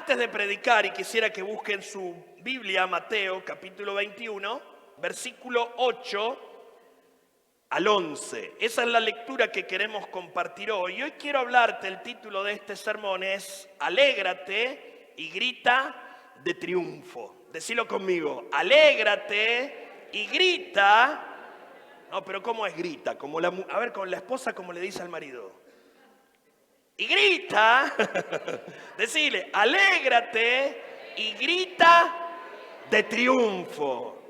Antes de predicar, y quisiera que busquen su Biblia, Mateo capítulo 21, versículo 8 al 11. Esa es la lectura que queremos compartir hoy. Y hoy quiero hablarte, el título de este sermón es Alégrate y grita de triunfo. Decilo conmigo, alégrate y grita. No, pero ¿cómo es grita? A ver, con la esposa, ¿cómo le dice al marido? Y grita, decile, alégrate y grita de triunfo.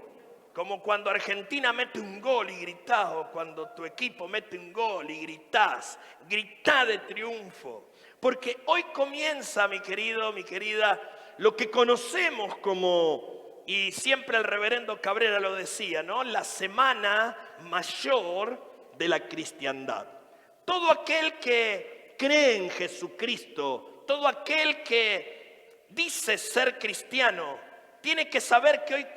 Como cuando Argentina mete un gol y gritás, o cuando tu equipo mete un gol y gritás, gritá de triunfo. Porque hoy comienza, mi querido, mi querida, lo que conocemos como, y siempre el reverendo Cabrera lo decía, ¿no? La semana mayor de la cristiandad. Todo aquel que cree en Jesucristo, todo aquel que dice ser cristiano, tiene que saber que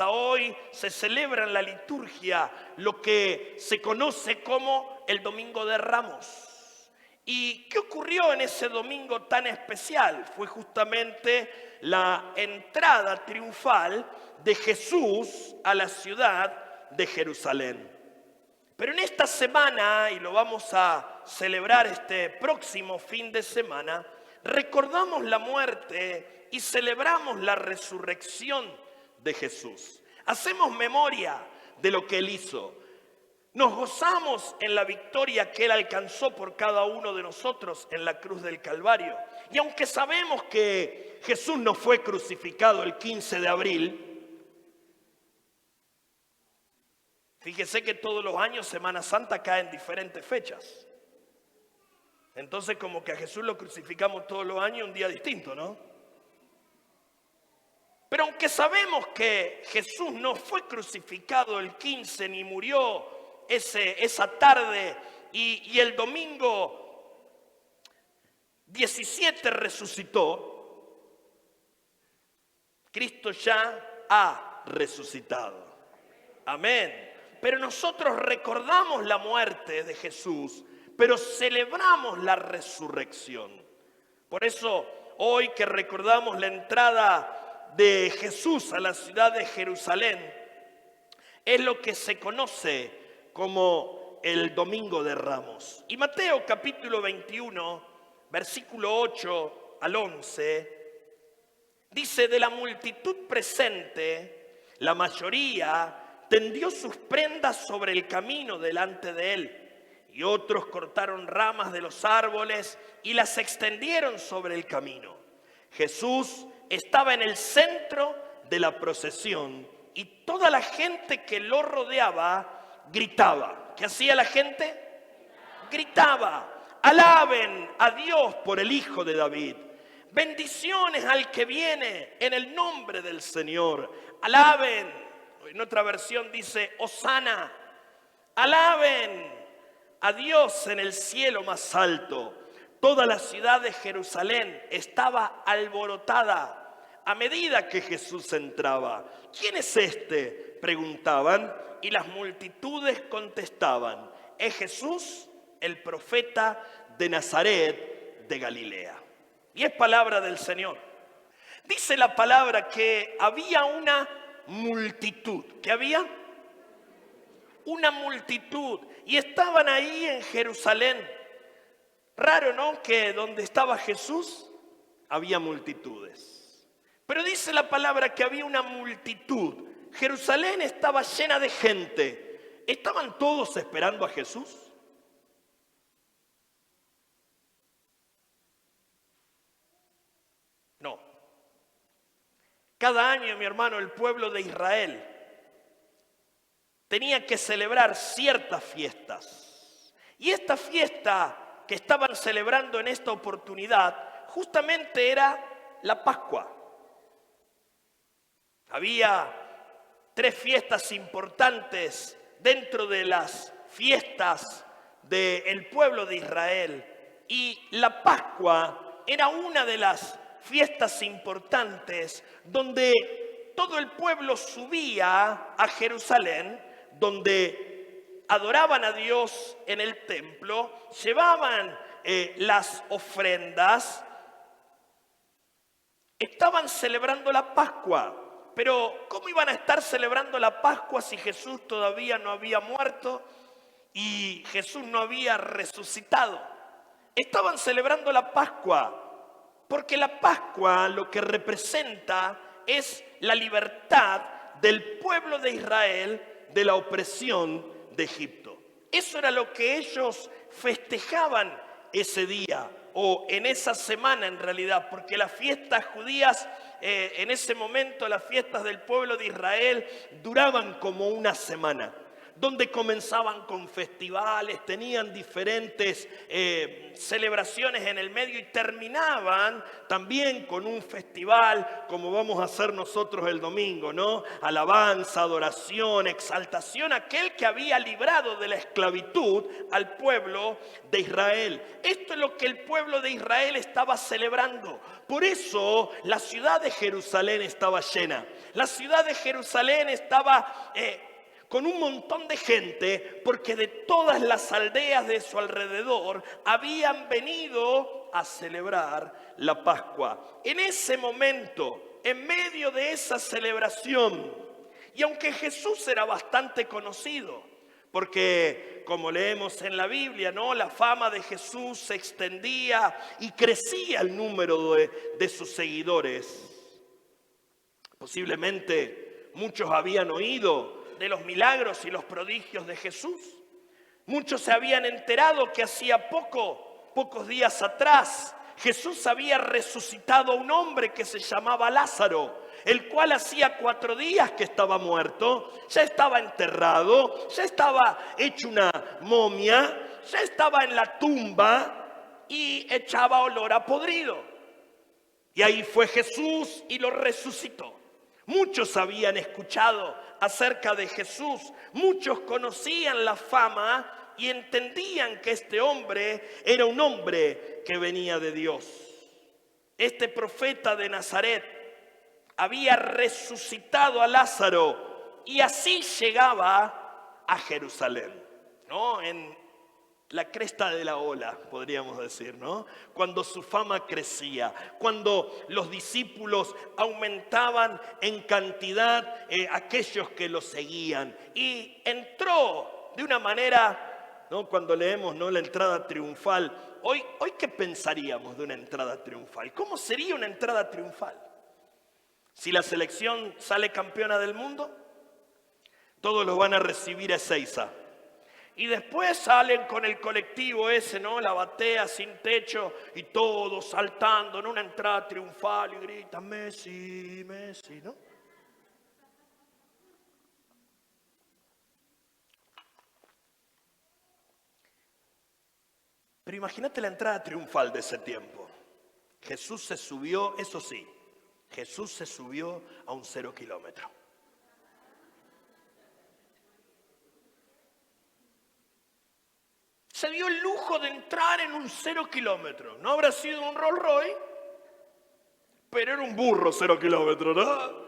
hoy se celebra en la liturgia lo que se conoce como el Domingo de Ramos. ¿Y qué ocurrió en ese domingo tan especial? Fue justamente la entrada triunfal de Jesús a la ciudad de Jerusalén. Pero en esta semana, y lo vamos a celebrar este próximo fin de semana, recordamos la muerte y celebramos la resurrección de Jesús. Hacemos memoria de lo que Él hizo. Nos gozamos en la victoria que Él alcanzó por cada uno de nosotros en la cruz del Calvario. Y aunque sabemos que Jesús no fue crucificado el 15 de abril, fíjese que todos los años Semana Santa cae en diferentes fechas. Entonces como que a Jesús lo crucificamos todos los años un día distinto, ¿no? Pero aunque sabemos que Jesús no fue crucificado el 15 ni murió esa tarde y el domingo 17 resucitó, Cristo ya ha resucitado. Amén. Pero nosotros recordamos la muerte de Jesús, pero celebramos la resurrección. Por eso, hoy que recordamos la entrada de Jesús a la ciudad de Jerusalén, es lo que se conoce como el Domingo de Ramos. Y Mateo capítulo 21, versículo 8 al 11, dice, de la multitud presente, la mayoría tendió sus prendas sobre el camino delante de él, y otros cortaron ramas de los árboles y las extendieron sobre el camino. Jesús estaba en el centro de la procesión y toda la gente que lo rodeaba gritaba. ¿Qué hacía la gente? Gritaba, alaben a Dios por el Hijo de David. Bendiciones al que viene en el nombre del Señor. Alaben. En otra versión dice, Hosana, alaben a Dios en el cielo más alto. Toda la ciudad de Jerusalén estaba alborotada a medida que Jesús entraba. ¿Quién es este?, preguntaban, y las multitudes contestaban, es Jesús, el profeta de Nazaret de Galilea. Y es palabra del Señor. Dice la palabra que había una multitud. ¿Qué había? Una multitud. Y estaban ahí en Jerusalén. Raro, ¿no? Que donde estaba Jesús había multitudes. Pero dice la palabra que había una multitud. Jerusalén estaba llena de gente. ¿Estaban todos esperando a Jesús? No. Cada año, mi hermano, el pueblo de Israel tenía que celebrar ciertas fiestas. Y esta fiesta que estaban celebrando en esta oportunidad justamente era la Pascua. Había 3 fiestas importantes dentro de las fiestas del pueblo de Israel. Y la Pascua era una de las fiestas importantes donde todo el pueblo subía a Jerusalén, donde adoraban a Dios en el templo, llevaban las ofrendas Estaban celebrando la Pascua, pero ¿cómo iban a estar celebrando la Pascua si Jesús todavía no había muerto y Jesús no había resucitado? Estaban celebrando la Pascua porque la Pascua lo que representa es la libertad del pueblo de Israel de la opresión de Egipto. Eso era lo que ellos festejaban ese día o en esa semana en realidad, porque las fiestas judías en ese momento, las fiestas del pueblo de Israel duraban como una semana, donde comenzaban con festivales, tenían diferentes celebraciones en el medio y terminaban también con un festival como vamos a hacer nosotros el domingo, ¿no? Alabanza, adoración, exaltación a aquel que había librado de la esclavitud al pueblo de Israel. Esto es lo que el pueblo de Israel estaba celebrando. Por eso la ciudad de Jerusalén estaba llena. La ciudad de Jerusalén estaba con un montón de gente, porque de todas las aldeas de su alrededor habían venido a celebrar la Pascua. En ese momento, en medio de esa celebración, y aunque Jesús era bastante conocido, porque como leemos en la Biblia, ¿no?, la fama de Jesús se extendía y crecía el número de sus seguidores. Posiblemente muchos habían oído de los milagros y los prodigios de Jesús. Muchos se habían enterado que hacía pocos días atrás, Jesús había resucitado a un hombre que se llamaba Lázaro, el cual hacía 4 días que estaba muerto, ya estaba enterrado, ya estaba hecho una momia, ya estaba en la tumba y echaba olor a podrido. Y ahí fue Jesús y lo resucitó. Muchos habían escuchado acerca de Jesús, muchos conocían la fama y entendían que este hombre era un hombre que venía de Dios. Este profeta de Nazaret había resucitado a Lázaro y así llegaba a Jerusalén, ¿no? En la cresta de la ola, podríamos decir, ¿no? Cuando su fama crecía, cuando los discípulos aumentaban en cantidad, aquellos que lo seguían. Y entró de una manera, ¿no?, cuando leemos, ¿no?, la entrada triunfal. Hoy, ¿qué pensaríamos de una entrada triunfal? ¿Cómo sería una entrada triunfal? Si la selección sale campeona del mundo, todos los van a recibir a Ezeiza. Y después salen con el colectivo ese, ¿no?, la batea sin techo y todos saltando en una entrada triunfal y gritan Messi, Messi, ¿no? Pero imagínate la entrada triunfal de ese tiempo. Jesús se subió, eso sí, Jesús se subió a un 0 kilómetro. Se dio el lujo de entrar en un 0 kilómetro. No habrá sido un Rolls Royce, pero era un burro 0 kilómetros, ¿no?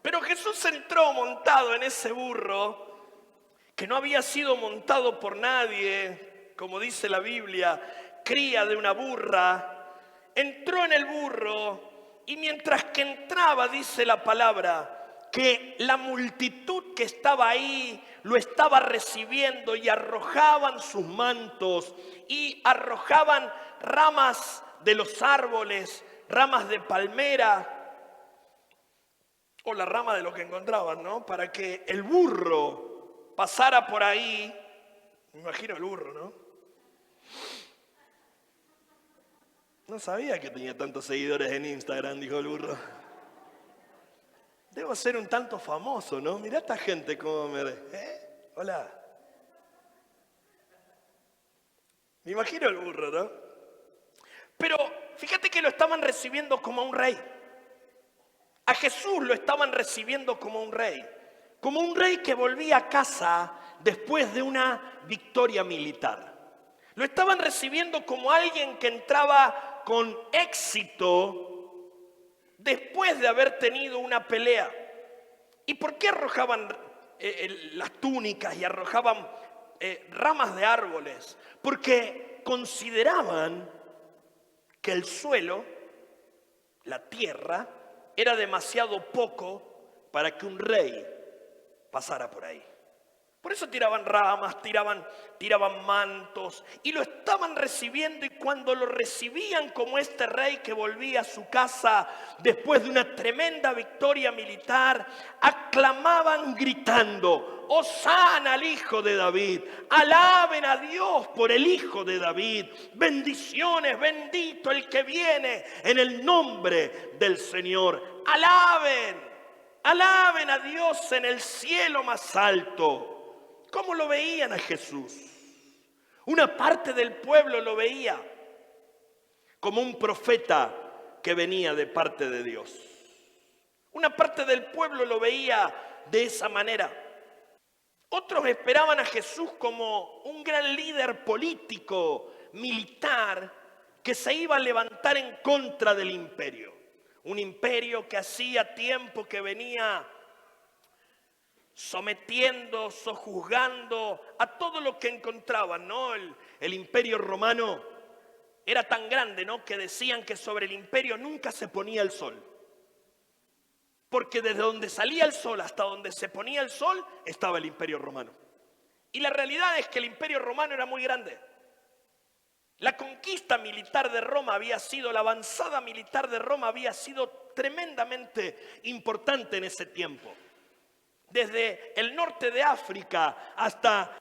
Pero Jesús entró montado en ese burro, que no había sido montado por nadie, como dice la Biblia, cría de una burra. Entró en el burro y mientras que entraba, dice la palabra, que la multitud que estaba ahí lo estaba recibiendo y arrojaban sus mantos y arrojaban ramas de los árboles, ramas de palmera o la rama de lo que encontraban, ¿no?, para que el burro pasara por ahí. Me imagino el burro, ¿no? No sabía que tenía tantos seguidores en Instagram, dijo el burro. Debo ser un tanto famoso, ¿no? Mirá esta gente cómo me ve. Hola. Me imagino el burro, ¿no? Pero fíjate que lo estaban recibiendo como a un rey. A Jesús lo estaban recibiendo como un rey. Como un rey que volvía a casa después de una victoria militar. Lo estaban recibiendo como alguien que entraba con éxito después de haber tenido una pelea. ¿Y por qué arrojaban las túnicas y arrojaban ramas de árboles? Porque consideraban que el suelo la tierra era demasiado poco para que un rey pasara por ahí. Por eso tiraban ramas, tiraban mantos y lo estaban recibiendo, y cuando lo recibían como este rey que volvía a su casa después de una tremenda victoria militar, aclamaban gritando: Hosana al Hijo de David, alaben a Dios por el Hijo de David, bendiciones, bendito el que viene en el nombre del Señor. Alaben a Dios en el cielo más alto. ¿Cómo lo veían a Jesús? Una parte del pueblo lo veía como un profeta que venía de parte de Dios. Una parte del pueblo lo veía de esa manera. Otros esperaban a Jesús como un gran líder político, militar, que se iba a levantar en contra del imperio. Un imperio que hacía tiempo que venía sometiendo, sojuzgando a todo lo que encontraban, ¿no? El imperio romano era tan grande, ¿no?, que decían que sobre el imperio nunca se ponía el sol. Porque desde donde salía el sol hasta donde se ponía el sol estaba el imperio romano. Y la realidad es que el imperio romano era muy grande. La conquista militar de Roma había sido, la avanzada militar de Roma había sido tremendamente importante en ese tiempo. Desde el norte de África hasta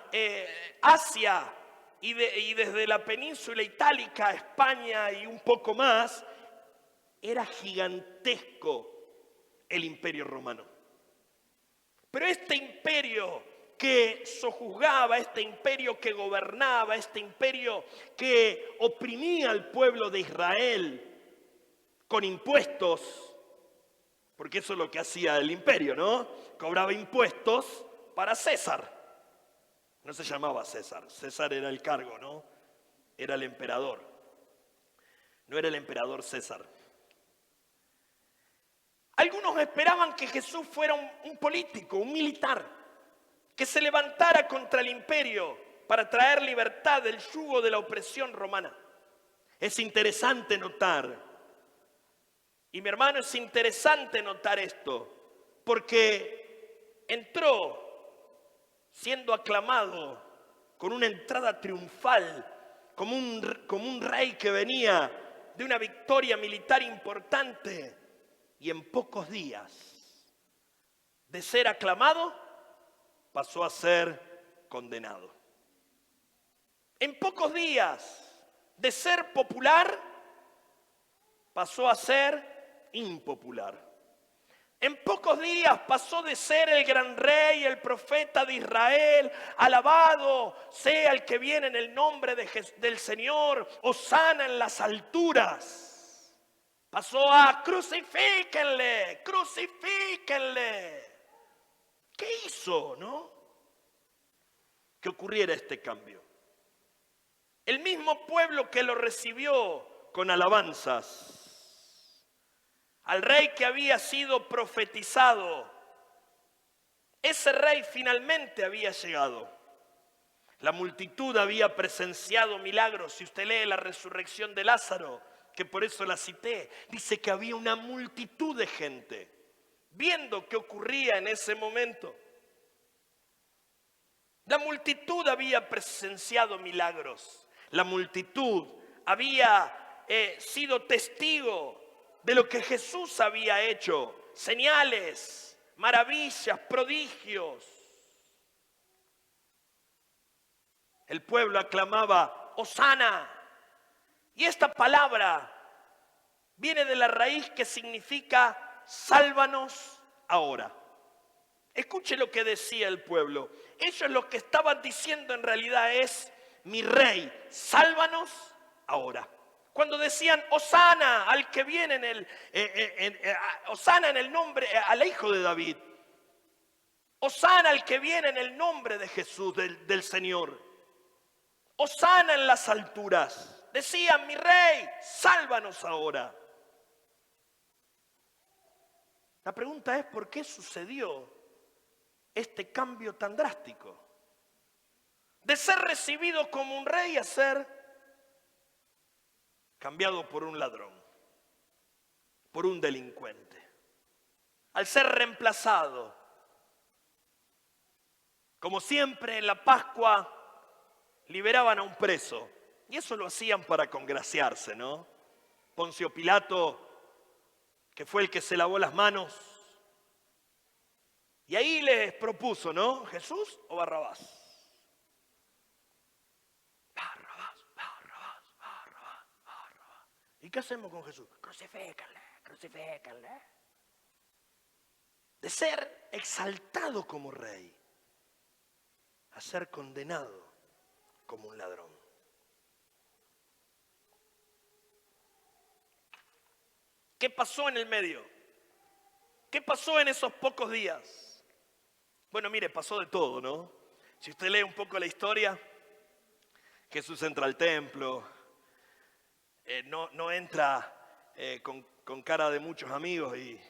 Asia y desde la península itálica, España y un poco más, era gigantesco el imperio romano. Pero este imperio que sojuzgaba, este imperio que gobernaba, este imperio que oprimía al pueblo de Israel con impuestos, porque eso es lo que hacía el imperio, ¿no? Cobraba impuestos para César. No se llamaba César, César era el cargo, ¿no? Era el emperador. No era el emperador César. Algunos esperaban que Jesús fuera un político, un militar, que se levantara contra el imperio para traer libertad del yugo de la opresión romana. Es interesante notar, y mi hermano, es interesante notar esto, porque entró siendo aclamado con una entrada triunfal, como un rey que venía de una victoria militar importante, y en pocos días de ser aclamado pasó a ser condenado. En pocos días de ser popular pasó a ser impopular. En pocos días pasó de ser el gran rey, el profeta de Israel, alabado sea el que viene en el nombre del Señor, hosana en las alturas. Pasó a crucifíquenle, crucifíquenle. ¿Qué hizo, no? Que ocurriera este cambio. El mismo pueblo que lo recibió con alabanzas, al rey que había sido profetizado, ese rey finalmente había llegado. La multitud había presenciado milagros. Si usted lee la resurrección de Lázaro, que por eso la cité, dice que había una multitud de gente viendo qué ocurría en ese momento. La multitud había presenciado milagros. La multitud había sido testigo de lo que Jesús había hecho. Señales, maravillas, prodigios. El pueblo aclamaba, hosana. Y esta palabra viene de la raíz que significa sálvanos ahora. Escuche lo que decía el pueblo. Ellos lo que estaban diciendo en realidad es: mi rey, sálvanos ahora. Cuando decían hosana al que viene hosana en el nombre, al Hijo de David. Hosana al que viene en el nombre de Jesús, del Señor. Hosana en las alturas. Decían: mi rey, sálvanos ahora. La pregunta es: ¿por qué sucedió este cambio tan drástico? De ser recibido como un rey a ser cambiado por un ladrón. por un delincuente. Al ser reemplazado, como siempre en la Pascua, liberaban a un preso. Y eso lo hacían para congraciarse, ¿no? Poncio Pilato, que fue el que se lavó las manos. Y ahí les propuso, ¿no? ¿Jesús o Barrabás? Barrabás, Barrabás, Barrabás, Barrabás. ¿Y qué hacemos con Jesús? Crucifícanle, crucifícanle. De ser exaltado como rey a ser condenado como un ladrón. ¿Qué pasó en el medio? ¿Qué pasó en esos pocos días? Bueno, mire, pasó de todo, ¿no? Si usted lee un poco la historia, Jesús entra al templo, no entra con cara de muchos amigos y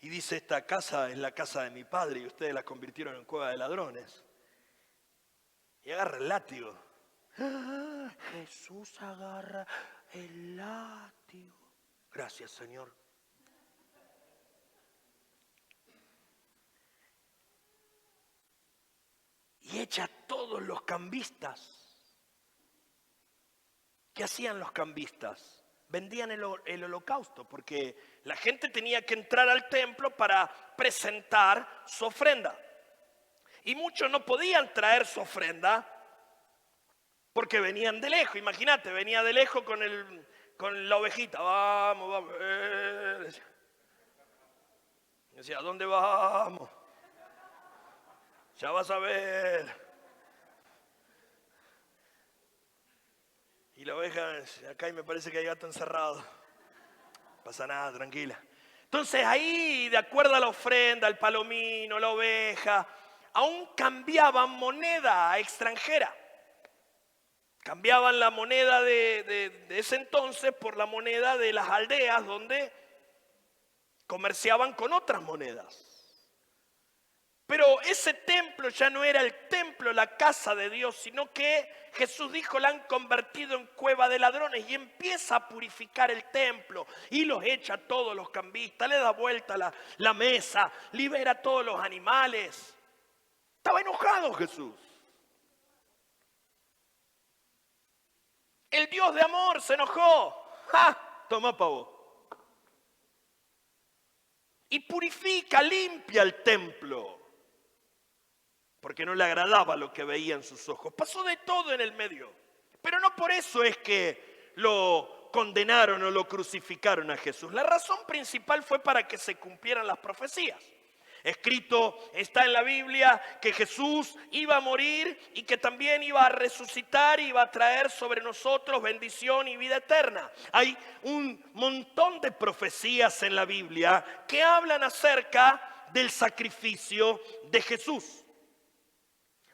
dice, esta casa es la casa de mi padre y ustedes la convirtieron en cueva de ladrones. Y agarra el látigo. ¡Ah! Jesús agarra el látigo. Gracias, Señor. Y echa a todos los cambistas. ¿Qué hacían los cambistas? Vendían el holocausto, porque la gente tenía que entrar al templo para presentar su ofrenda. Y muchos no podían traer su ofrenda porque venían de lejos. Imagínate, venía de lejos con la ovejita. Vamos, vamos. Decía, ¿a dónde vamos? Ya vas a ver. Y la oveja, acá me parece que hay gato encerrado. No pasa nada, tranquila. Entonces ahí, de acuerdo a la ofrenda, el palomino, la oveja, aún cambiaban moneda extranjera. Cambiaban la moneda de ese entonces por la moneda de las aldeas donde comerciaban con otras monedas. Pero ese templo ya no era el templo, la casa de Dios, sino que Jesús dijo, la han convertido en cueva de ladrones, y empieza a purificar el templo y los echa a todos los cambistas, le da vuelta la mesa, libera a todos los animales. Estaba enojado Jesús. El Dios de amor se enojó. ¡Ja! Toma pavo. Y purifica, limpia el templo. Porque no le agradaba lo que veía en sus ojos. Pasó de todo en el medio. Pero no por eso es que lo condenaron o lo crucificaron a Jesús. La razón principal fue para que se cumplieran las profecías. Escrito está en la Biblia que Jesús iba a morir y que también iba a resucitar y iba a traer sobre nosotros bendición y vida eterna. Hay un montón de profecías en la Biblia que hablan acerca del sacrificio de Jesús.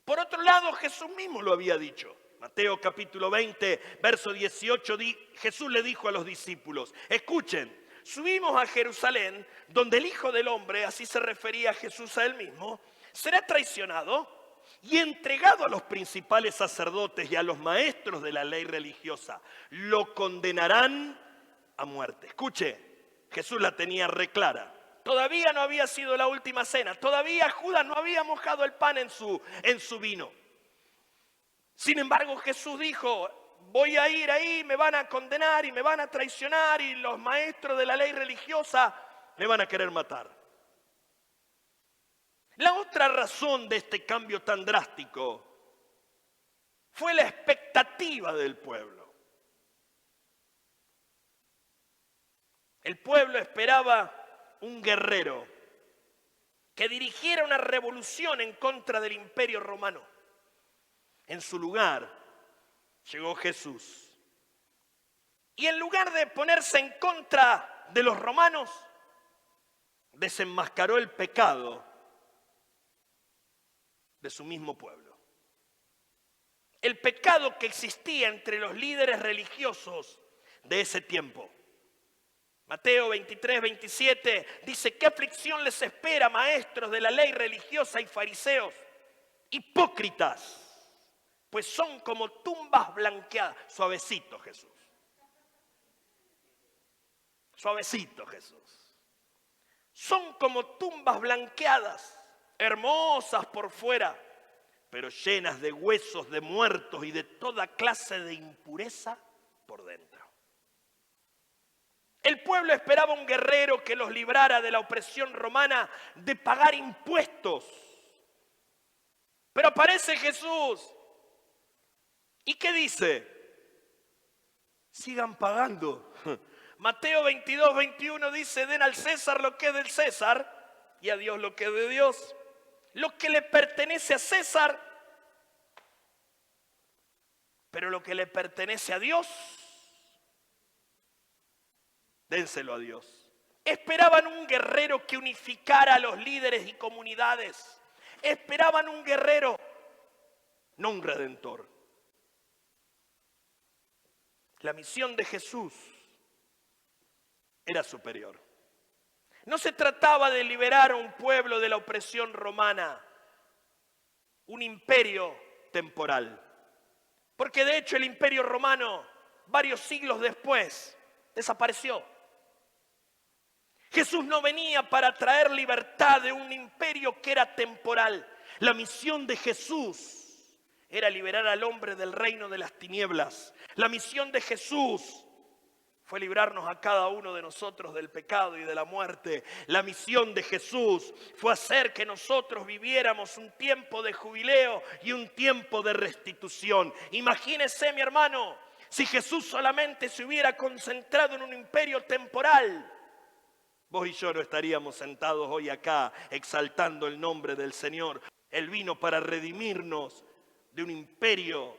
Por otro lado, Jesús mismo lo había dicho. Mateo capítulo 20, verso 18, Jesús le dijo a los discípulos, escuchen, subimos a Jerusalén, donde el Hijo del Hombre, así se refería a Jesús a él mismo, será traicionado y entregado a los principales sacerdotes y a los maestros de la ley religiosa. Lo condenarán a muerte. Escuche, Jesús la tenía reclara. Todavía no había sido la última cena. Todavía Judas no había mojado el pan en su vino. Sin embargo, Jesús dijo, voy a ir ahí, me van a condenar y me van a traicionar y los maestros de la ley religiosa me van a querer matar. La otra razón de este cambio tan drástico fue la expectativa del pueblo. El pueblo esperaba un guerrero que dirigiera una revolución en contra del Imperio Romano. En su lugar llegó Jesús. Y en lugar de ponerse en contra de los romanos, desenmascaró el pecado de su mismo pueblo. El pecado que existía entre los líderes religiosos de ese tiempo. Mateo 23, 27 dice, ¿qué aflicción les espera, maestros de la ley religiosa y fariseos? Hipócritas, pues son como tumbas blanqueadas. Suavecito, Jesús. Suavecito Jesús. Son como tumbas blanqueadas, hermosas por fuera, pero llenas de huesos de muertos y de toda clase de impureza por dentro. El pueblo esperaba un guerrero que los librara de la opresión romana de pagar impuestos. Pero aparece Jesús. ¿Y qué dice? Sigan pagando. Mateo 22, 21 dice, den al César lo que es del César y a Dios lo que es de Dios. Lo que le pertenece a César, pero lo que le pertenece a Dios, dénselo a Dios. Esperaban un guerrero que unificara a los líderes y comunidades. Esperaban un guerrero, no un redentor. La misión de Jesús era superior. No se trataba de liberar a un pueblo de la opresión romana, un imperio temporal. Porque de hecho el imperio romano, varios siglos después, desapareció. Jesús no venía para traer libertad de un imperio que era temporal. La misión de Jesús era liberar al hombre del reino de las tinieblas. La misión de Jesús fue librarnos a cada uno de nosotros del pecado y de la muerte. La misión de Jesús fue hacer que nosotros viviéramos un tiempo de jubileo y un tiempo de restitución. Imagínese, mi hermano, si Jesús solamente se hubiera concentrado en un imperio temporal, vos y yo no estaríamos sentados hoy acá exaltando el nombre del Señor. Él vino para redimirnos de un imperio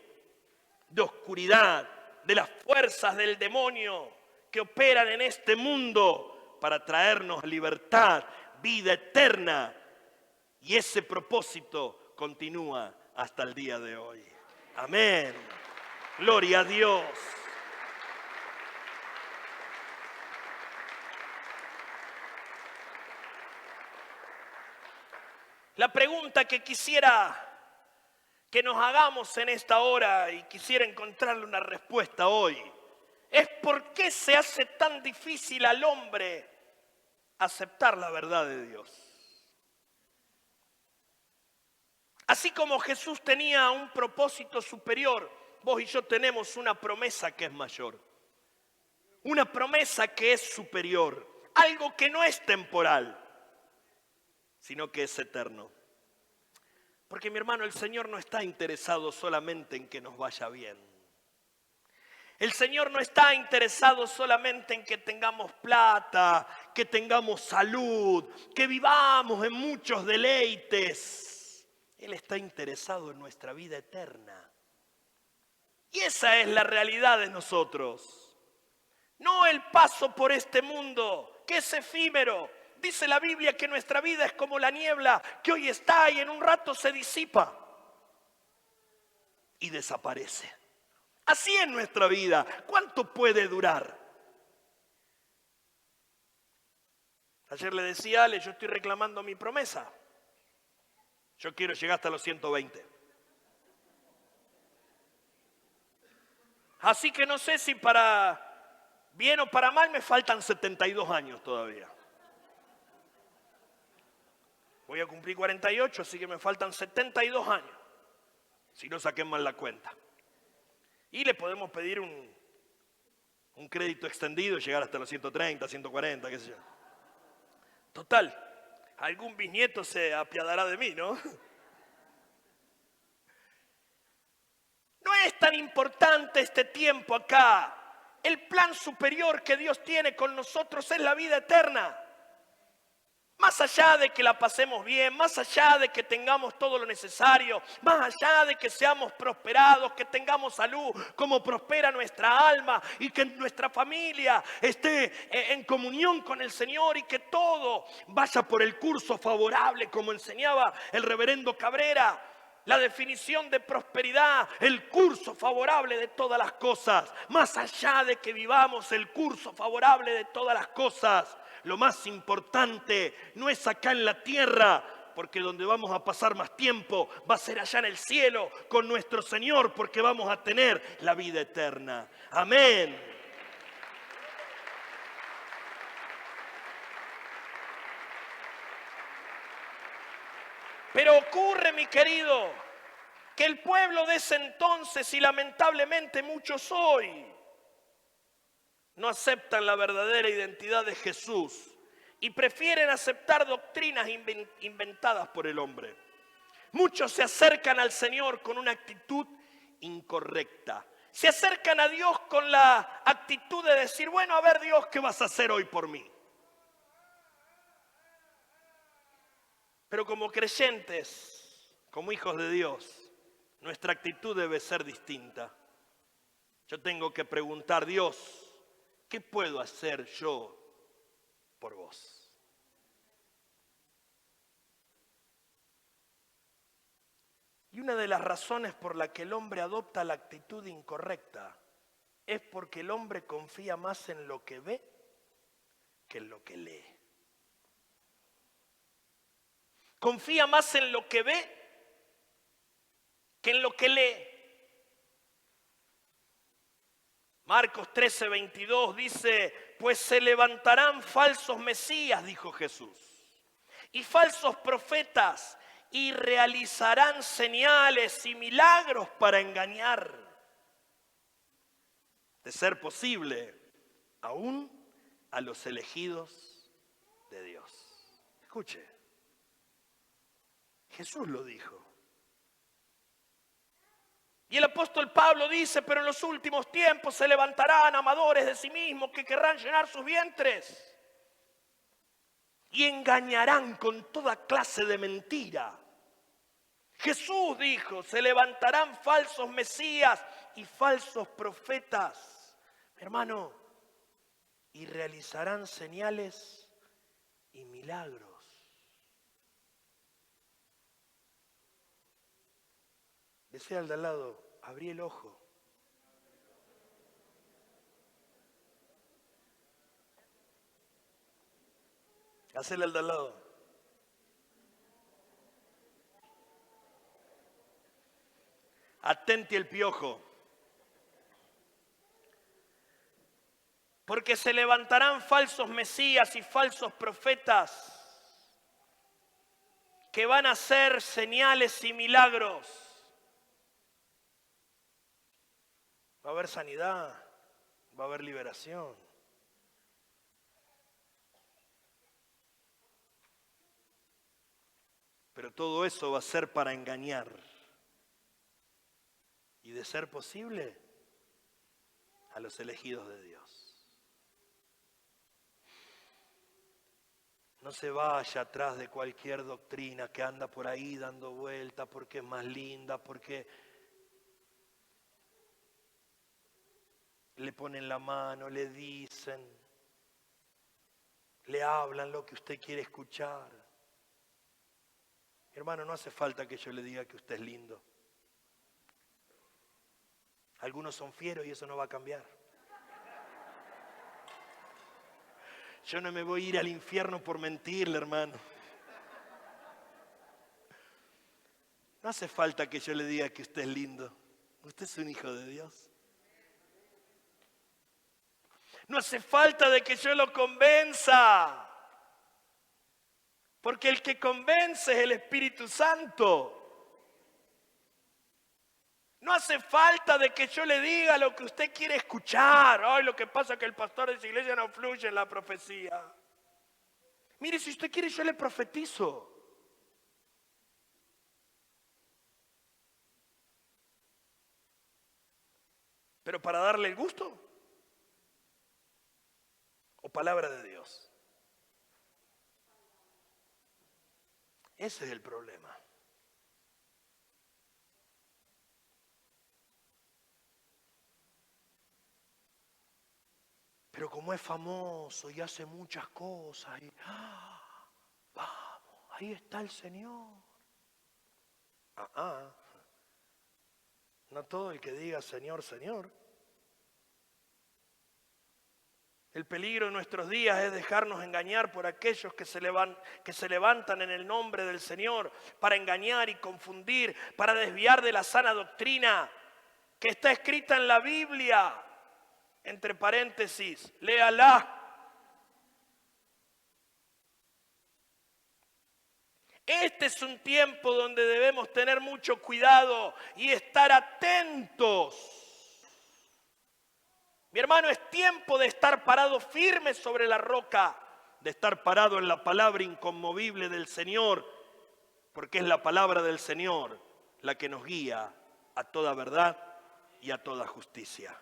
de oscuridad, de las fuerzas del demonio que operan en este mundo para traernos libertad, vida eterna. Y ese propósito continúa hasta el día de hoy. Amén. Gloria a Dios. La pregunta que quisiera que nos hagamos en esta hora y quisiera encontrarle una respuesta hoy es ¿por qué se hace tan difícil al hombre aceptar la verdad de Dios? Así como Jesús tenía un propósito superior, vos y yo tenemos una promesa que es mayor, una promesa que es superior, algo que no es temporal, sino que es eterno. Porque mi hermano, el Señor no está interesado solamente en que nos vaya bien. El Señor no está interesado solamente en que tengamos plata, que tengamos salud, que vivamos en muchos deleites. Él está interesado en nuestra vida eterna. Y esa es la realidad de nosotros. No el paso por este mundo, que es efímero. Dice la Biblia que nuestra vida es como la niebla que hoy está y en un rato se disipa y desaparece. Así es nuestra vida. ¿Cuánto puede durar? Ayer le decía a Ale, yo estoy reclamando mi promesa. Yo quiero llegar hasta los 120. Así que no sé si para bien o para mal me faltan 72 años todavía. Voy a cumplir 48, así que me faltan 72 años. Si no saquen mal la cuenta. Y le podemos pedir un crédito extendido y llegar hasta los 130, 140, qué sé yo. Total, algún bisnieto se apiadará de mí, ¿no? No es tan importante este tiempo acá. El plan superior que Dios tiene con nosotros es la vida eterna. Más allá de que la pasemos bien, más allá de que tengamos todo lo necesario, más allá de que seamos prosperados, que tengamos salud, como prospera nuestra alma y que nuestra familia esté en comunión con el Señor y que todo vaya por el curso favorable, como enseñaba el reverendo Cabrera. La definición de prosperidad, el curso favorable de todas las cosas. Más allá de que vivamos el curso favorable de todas las cosas, lo más importante no es acá en la tierra, porque donde vamos a pasar más tiempo va a ser allá en el cielo con nuestro Señor, porque vamos a tener la vida eterna. Amén. Pero ocurre, mi querido, que el pueblo de ese entonces, y lamentablemente muchos hoy, no aceptan la verdadera identidad de Jesús y prefieren aceptar doctrinas inventadas por el hombre. Muchos se acercan al Señor con una actitud incorrecta. Se acercan a Dios con la actitud de decir, bueno, a ver Dios, ¿qué vas a hacer hoy por mí? Pero como creyentes, como hijos de Dios, nuestra actitud debe ser distinta. Yo tengo que preguntar, Dios, ¿qué puedo hacer yo por vos? Y una de las razones por la que el hombre adopta la actitud incorrecta es porque el hombre confía más en lo que ve que en lo que lee. Confía más en lo que ve que en lo que lee. Marcos 13:22 dice, pues se levantarán falsos mesías, dijo Jesús, y falsos profetas, y realizarán señales y milagros para engañar, de ser posible, aún a los elegidos de Dios. Escuche, Jesús lo dijo. Y el apóstol Pablo dice, pero en los últimos tiempos se levantarán amadores de sí mismos que querrán llenar sus vientres y engañarán con toda clase de mentira. Jesús dijo, se levantarán falsos mesías y falsos profetas, hermano, y realizarán señales y milagros. Decía al de al lado, abrí el ojo. Hacele al de al lado. Atente el piojo. Porque se levantarán falsos mesías y falsos profetas que van a hacer señales y milagros. Va a haber sanidad, va a haber liberación. Pero todo eso va a ser para engañar. Y de ser posible, a los elegidos de Dios. No se vaya atrás de cualquier doctrina que anda por ahí dando vuelta porque es más linda, porque le ponen la mano, le dicen, le hablan lo que usted quiere escuchar. Hermano, no hace falta que yo le diga que usted es lindo. Algunos son fieros y eso no va a cambiar. Yo no me voy a ir al infierno por mentirle, hermano. No hace falta que yo le diga que usted es lindo. Usted es un hijo de Dios. No hace falta de que yo lo convenza. Porque el que convence es el Espíritu Santo. No hace falta de que yo le diga lo que usted quiere escuchar. Ay, lo que pasa es que el pastor de esa iglesia no fluye en la profecía. Mire, si usted quiere, yo le profetizo. Pero para darle el gusto. O palabra de Dios. Ese es el problema. Pero como es famoso y hace muchas cosas, y, vamos, ahí está el Señor. No todo el que diga Señor, Señor. El peligro en nuestros días es dejarnos engañar por aquellos que se levantan en el nombre del Señor para engañar y confundir, para desviar de la sana doctrina que está escrita en la Biblia. Entre paréntesis, léala. Este es un tiempo donde debemos tener mucho cuidado y estar atentos. Mi hermano, es tiempo de estar parado firme sobre la roca, de estar parado en la palabra inconmovible del Señor, porque es la palabra del Señor la que nos guía a toda verdad y a toda justicia.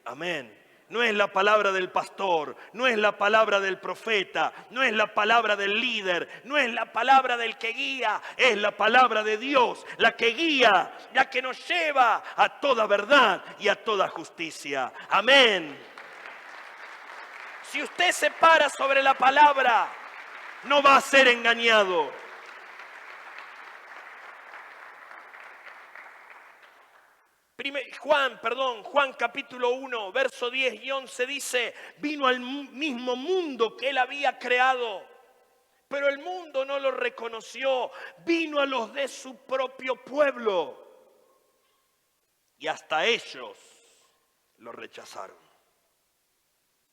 Amén. No es la palabra del pastor, no es la palabra del profeta, no es la palabra del líder, no es la palabra del que guía, es la palabra de Dios, la que guía, la que nos lleva a toda verdad y a toda justicia. Amén. Si usted se para sobre la palabra, no va a ser engañado. Juan capítulo 1, verso 10 y 11 dice: vino al mismo mundo que él había creado, pero el mundo no lo reconoció. Vino a los de su propio pueblo y hasta ellos lo rechazaron.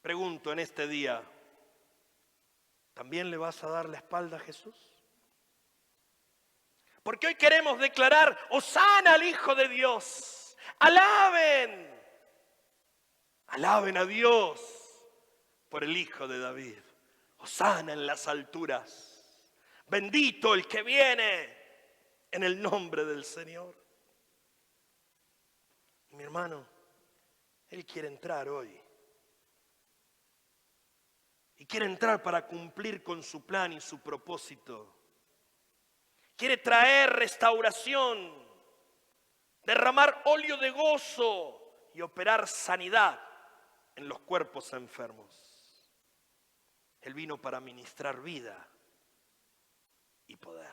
Pregunto en este día, ¿también le vas a dar la espalda a Jesús? Porque hoy queremos declarar: Hosana al Hijo de Dios. Alaben a Dios por el Hijo de David. Hosana en las alturas. Bendito el que viene en el nombre del Señor. Y mi hermano, Él quiere entrar hoy. Y quiere entrar para cumplir con su plan y su propósito. Quiere traer restauración, derramar óleo de gozo y operar sanidad en los cuerpos enfermos. Él vino para ministrar vida y poder.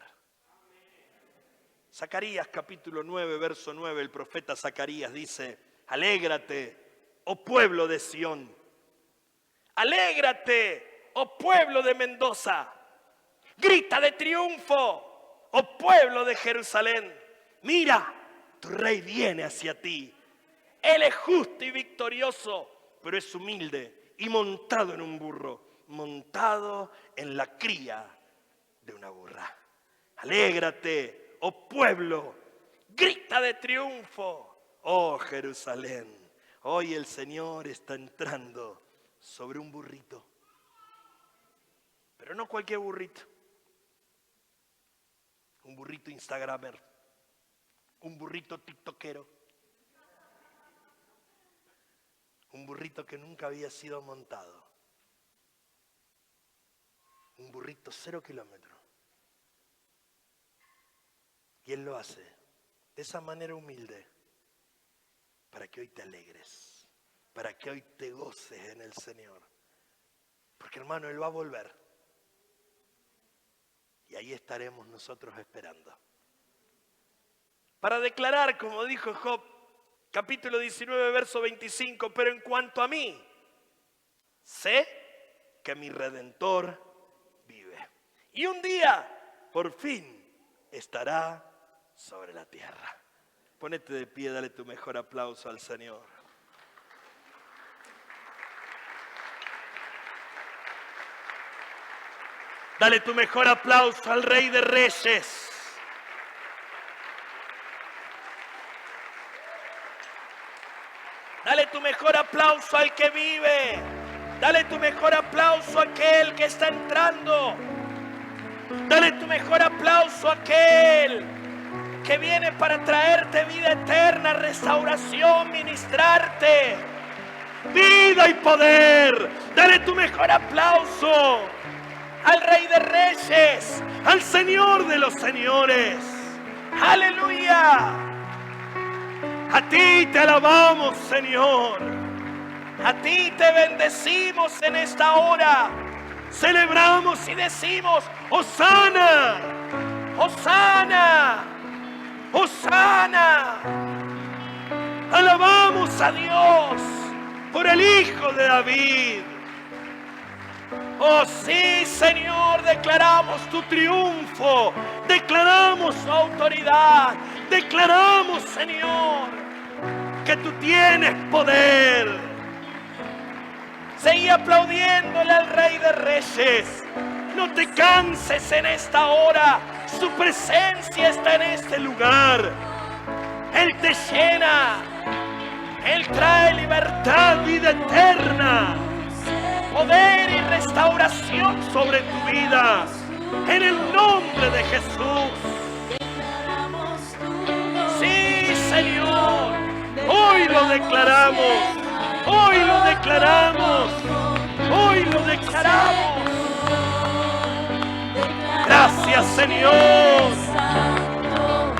Zacarías capítulo 9, verso 9, el profeta Zacarías dice: alégrate, oh pueblo de Sión. Alégrate, oh pueblo de Mendoza. Grita de triunfo, oh pueblo de Jerusalén. Mira, tu rey viene hacia ti. Él es justo y victorioso, pero es humilde y montado en un burro, montado en la cría de una burra. Alégrate, oh pueblo, grita de triunfo, oh Jerusalén. Hoy el Señor está entrando sobre un burrito, pero no cualquier burrito, un burrito instagramer. Un burrito tiktokero. Un burrito que nunca había sido montado. Un burrito 0 kilómetros. Y Él lo hace de esa manera humilde para que hoy te alegres, para que hoy te goces en el Señor. Porque hermano, Él va a volver. Y ahí estaremos nosotros esperando. Para declarar, como dijo Job, capítulo 19, verso 25, pero en cuanto a mí, sé que mi Redentor vive. Y un día, por fin, estará sobre la tierra. Ponete de pie, dale tu mejor aplauso al Señor. Dale tu mejor aplauso al Rey de Reyes. Dale tu mejor aplauso al que vive. Dale tu mejor aplauso a aquel que está entrando. Dale tu mejor aplauso a aquel que viene para traerte vida eterna, restauración, ministrarte vida y poder. Dale tu mejor aplauso al Rey de Reyes, al Señor de los Señores. Aleluya. A ti te alabamos, Señor. A ti te bendecimos en esta hora. Celebramos y decimos: Hosana, Hosana, Hosana. Alabamos a Dios por el Hijo de David. Oh sí, Señor, declaramos tu triunfo, declaramos tu autoridad, declaramos, Señor, que tú tienes poder. Seguí aplaudiéndole al Rey de Reyes. No te canses en esta hora. Su presencia está en este lugar. Él te llena. Él trae libertad, vida eterna, poder y restauración sobre tu vida. En el nombre de Jesús. Sí, Señor. Hoy lo declaramos. Hoy lo declaramos. Hoy lo declaramos. Gracias, Señor.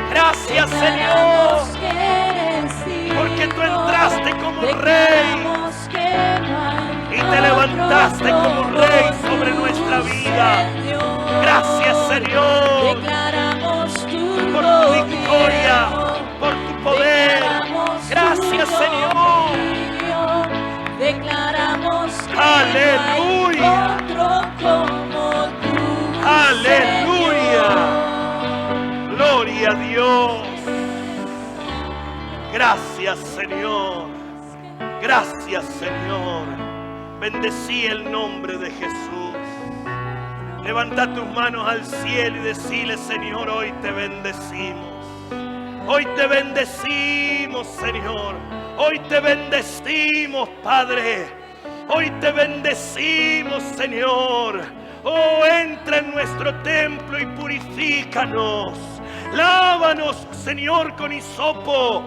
Gracias, Señor. Porque tú entraste como rey y te levantaste como rey sobre nuestra vida. Gracias, Señor, por tu victoria, por tu poder. Gracias, Señor. Aleluya. Aleluya. Gloria a Dios. Gracias, Señor. Gracias, Señor. Bendecí el nombre de Jesús. Levanta tus manos al cielo y decile: Señor, hoy te bendecimos. Hoy te bendecimos, Señor. Hoy te bendecimos, Padre. Hoy te bendecimos, Señor. Oh, entra en nuestro templo y purifícanos. Lávanos, Señor, con hisopo.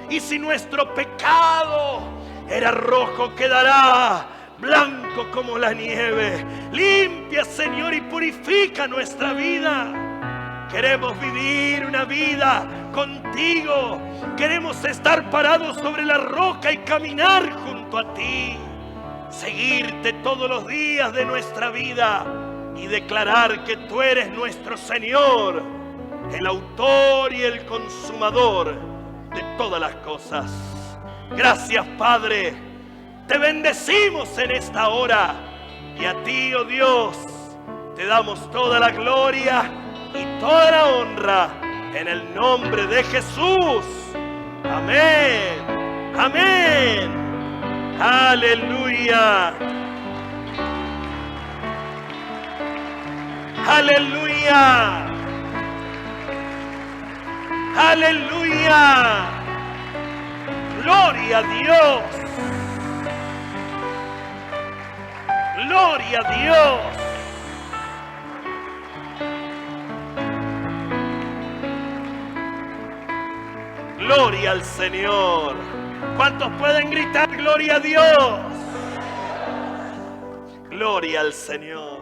Y si nuestro pecado era rojo, quedará blanco como la nieve. Limpia, Señor, y purifica nuestra vida. Queremos vivir una vida contigo. Queremos estar parados sobre la roca y caminar junto a ti. Seguirte todos los días de nuestra vida y declarar que tú eres nuestro Señor, el autor y el consumador de todas las cosas. Gracias, Padre. Te bendecimos en esta hora. Y a ti, oh Dios, te damos toda la gloria y toda la honra en el nombre de Jesús. Amén. Amén. Aleluya. Aleluya. Aleluya. Gloria a Dios. Gloria a Dios. Gloria al Señor. ¿Cuántos pueden gritar gloria a Dios? Gloria al Señor.